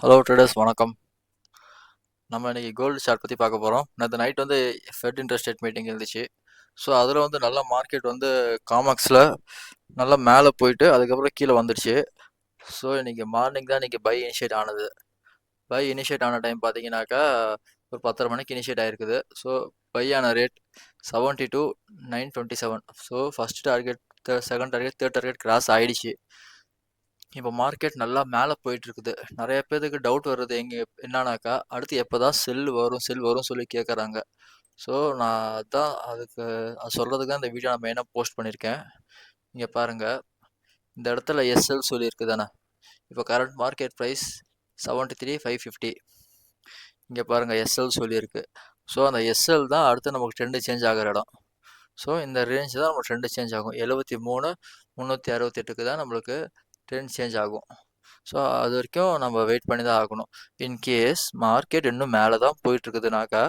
Hello traders வணக்கம். நம்ம இன்னைக்கு கோல்டு சார்ட் பற்றி பார்க்க போகிறோம். நேற்று நைட் வந்து ஃபெட் இன்ட்ரெஸ்ட் ரேட் மீட்டிங் இருந்துச்சு. ஸோ அதில் வந்து நல்லா மார்க்கெட் வந்து காமாக்ஸில் நல்லா மேலே போயிட்டு அதுக்கப்புறம் கீழே வந்துடுச்சு. ஸோ இன்னைக்கு மார்னிங் தான் இன்னைக்கு பை இனிஷியேட் ஆனது. பை இனிஷியேட் ஆன டைம் பார்த்தீங்கன்னாக்கா ஒரு 10:30 மணிக்கு இனிஷியேட் ஆகிருக்குது. ஸோ பை ஆன rate 72,927. So first target, second target, third target cross ஆயிடுச்சு. இப்போ மார்க்கெட் நல்லா மேலே போயிட்டு இருக்குது. நிறைய பேருக்கு டவுட் வருது என்னன்னாக்கா அடுத்து எப்போதான் செல் வரும் சொல்லி கேட்குறாங்க. ஸோ நான் அதான் அதுக்கு சொல்கிறதுக்கு தான் இந்த வீடியோ நான் மெயினாக போஸ்ட் பண்ணியிருக்கேன். இங்கே பாருங்கள், இந்த இடத்துல எஸ்எல் சொல்லியிருக்கு தானே. இப்போ கரண்ட் மார்க்கெட் ப்ரைஸ் 73,550. இங்கே பாருங்கள் எஸ்எல் சொல்லியிருக்கு. ஸோ அந்த எஸ்எல் தான் அடுத்து நமக்கு ட்ரெண்டு சேஞ்ச் ஆகிற இடம். ஸோ இந்த ரேஞ்ச் தான் நம்ம ட்ரெண்டு சேஞ்ச் ஆகும். 73,368க்கு தான் நம்மளுக்கு ட்ரெண்ட் சேஞ்ச் ஆகும். ஸோ அது வரைக்கும் நம்ம வெயிட் பண்ணி தான் ஆகணும். இன்கேஸ் மார்க்கெட் இன்னும் மேலே தான் போயிட்டுருக்குதுனாக்கா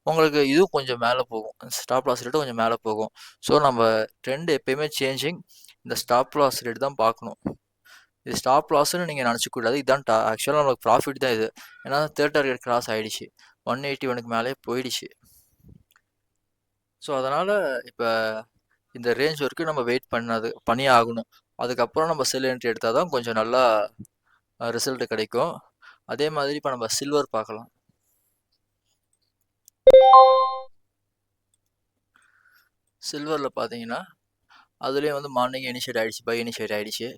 உங்களுக்கு இதுவும் கொஞ்சம் மேலே போகும். ஸ்டாப் லாஸ் ரேட்டும் கொஞ்சம் மேலே போகும். ஸோ நம்ம ட்ரெண்ட் எப்பயுமே சேஞ்சிங், இந்த ஸ்டாப் லாஸ் ரேட் தான் பார்க்கணும். இது ஸ்டாப் லாஸ்ன்னு நீங்கள் நினச்சிக்கூடாது. இதுதான் ஆக்சுவலாக நம்மளுக்கு ப்ராஃபிட் தான் இது. ஏன்னா தேர்ட் டார்கெட் கிராஸ் ஆகிடுச்சு, 181க்கு மேலே போயிடுச்சு. ஸோ அதனால் இப்போ இந்த ரேஞ்ச் வரைக்கும் நம்ம வெயிட் பண்ணி ஆகணும். அதுக்கப்புறம் நம்ம செல் என்ட்ரி எடுத்தால் தான் கொஞ்சம் நல்லா ரிசல்ட் கிடைக்கும். அதே மாதிரி இப்போ நம்ம சில்வர் பார்க்கலாம். சில்வரில் பார்த்தீங்கன்னா அதுலேயும் வந்து மார்னிங் இனிஷியேட் ஆகிடுச்சு, பை இனிஷியேட் ஆகிடுச்சு.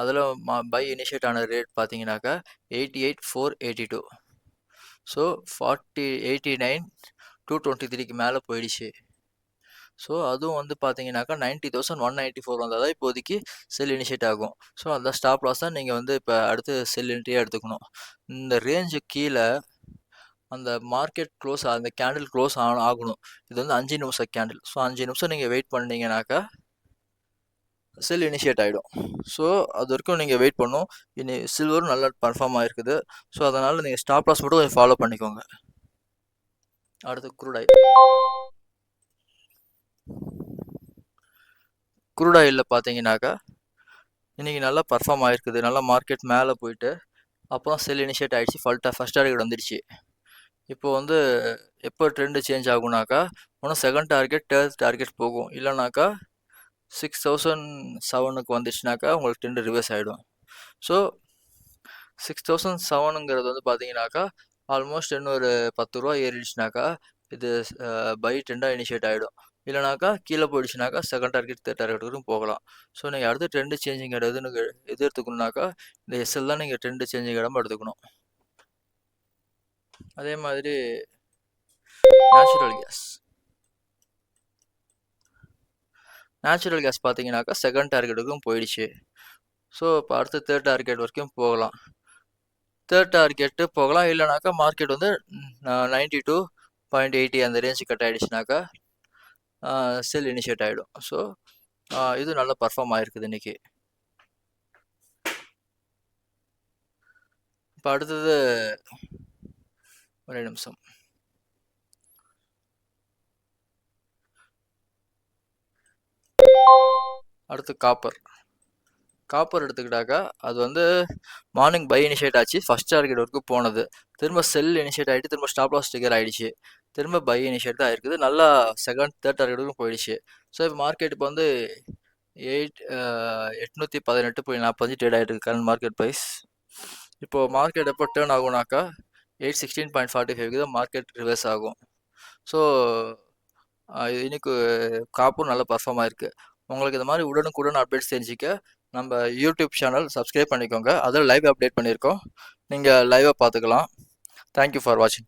அதில் பை இனிஷியேட் ஆன ரேட் பார்த்தீங்கன்னாக்கா 88,482. ஸோ 89,223க்கு மேலே போயிடுச்சு. ஸோ அதுவும் வந்து பார்த்தீங்கன்னாக்கா 90,194 வந்தால் தான் இப்போதைக்கு செல் இனிஷியேட் ஆகும். ஸோ அந்த ஸ்டாப் லாஸ் தான் நீங்கள் வந்து இப்போ அடுத்து செல் என்ட்ரியாக எடுத்துக்கணும். இந்த ரேஞ்சு கீழே அந்த மார்க்கெட் க்ளோஸ், அந்த கேண்டில் க்ளோஸ் ஆகணும். இது வந்து 5 நிமிஷம் கேண்டில். ஸோ 5 நிமிஷம் நீங்கள் வெயிட் பண்ணிங்கனாக்கா செல் இனிஷியேட் ஆகிடும். ஸோ அது வரைக்கும் நீங்கள் வெயிட் பண்ணும். இனி சில்வரும் நல்லா பர்ஃபார்ம் ஆகிருக்குது. ஸோ அதனால் நீங்கள் ஸ்டாப் லாஸ் மட்டும் கொஞ்சம் ஃபாலோ பண்ணிக்கோங்க. அடுத்து க்ரூட் ஆயிலில் பார்த்தீங்கன்னாக்கா இன்றைக்கி நல்லா பர்ஃபார்ம் ஆகிருக்குது. நல்லா மார்க்கெட் மேலே போயிட்டு அப்புறம் செல் இனிஷியேட் ஆகிடுச்சு. ஃபஸ்ட் டார்கெட் வந்துடுச்சு. இப்போ வந்து எப்போ ட்ரெண்டு சேஞ்ச் ஆகுனாக்கா ஒன்றும் செகண்ட் டார்கெட், தேர்ட் டார்கெட் போகும். இல்லைனாக்கா 6,007க்கு வந்துடுச்சுனாக்கா உங்களுக்கு ட்ரெண்டு ரிவர்ஸ் ஆகிடும். ஸோ 6,007ங்கிறது வந்து பார்த்தீங்கன்னாக்கா ஆல்மோஸ்ட் இன்னொரு 10 ரூபா ஏறிடுச்சுனாக்கா இது பை ட்ரெண்டாக இனிஷியேட் ஆகிடும். இல்லைனாக்கா கீழே போயிடுச்சுனாக்கா செகண்ட் டார்கெட், தேர்ட் டார்கெட் வரைக்கும் போகலாம். ஸோ நீங்கள் அடுத்து ட்ரெண்டு சேஞ்சிங் இடம் எது எடுத்துக்கணுனாக்கா இந்த எஸ்எல் தான் நீங்கள் ட்ரெண்டு சேஞ்சிங் இடம் எடுத்துக்கணும். அதே மாதிரி நேச்சுரல் கேஸ் பார்த்தீங்கன்னாக்கா செகண்ட் டார்கெட்டுக்கும் போயிடுச்சு. ஸோ இப்போ அடுத்து தேர்ட் டார்கெட் வரைக்கும் போகலாம். தேர்ட் டார்கெட்டு போகலாம். இல்லைனாக்கா மார்க்கெட் வந்து 92.80 அந்த ரேஞ்சு கட் ஆகிடுச்சுனாக்கா செல் இனிஷியேட் ஆகிடும். ஸோ இது நல்லா பர்ஃபார்ம் ஆகிருக்குது இன்றைக்கி. இப்போ அடுத்தது ஒரே நிமிஷம். அடுத்து காப்பர் எடுத்துக்கிட்டாக்கா அது வந்து மார்னிங் பை இனிஷியேட் ஆச்சு, ஃபஸ்ட் டார்கெட் வரைக்கும் போனது. திரும்ப செல் இனிஷியேட் ஆகிட்டு திரும்ப ஸ்டாப் லாஸ் ட்ரிகர் ஆகிடுச்சு. திரும்ப பை இனிஷியேட் தான் இருக்குது. நல்லா செகண்ட், தேர்ட் டார்கெட் வரைக்கும் போயிடுச்சு. ஸோ இப்போ மார்க்கெட் இப்போ வந்து 818.45 ட்ரேட் ஆகிட்டு இருக்கு கரண்ட் மார்க்கெட் ப்ரைஸ். இப்போது மார்க்கெட் எப்போ டேர்ன் ஆகுனாக்கா 816.45 தான் மார்க்கெட் ரிவர்ஸ் ஆகும். ஸோ இன்னைக்கு காப்பும் நல்லா பர்ஃபார்ம் ஆகிருக்கு. உங்களுக்கு இந்த மாதிரி உடனுக்குடன் அப்டேட்ஸ் தெரிஞ்சிக்க நம்ம யூடியூப் சேனல் சப்ஸ்கிரைப் பண்ணிக்கோங்க. அதில் லைவ் அப்டேட் பண்ணியிருக்கோம். நீங்கள் லைவாக பார்த்துக்கலாம். தேங்க்யூ ஃபார் வாட்சிங்.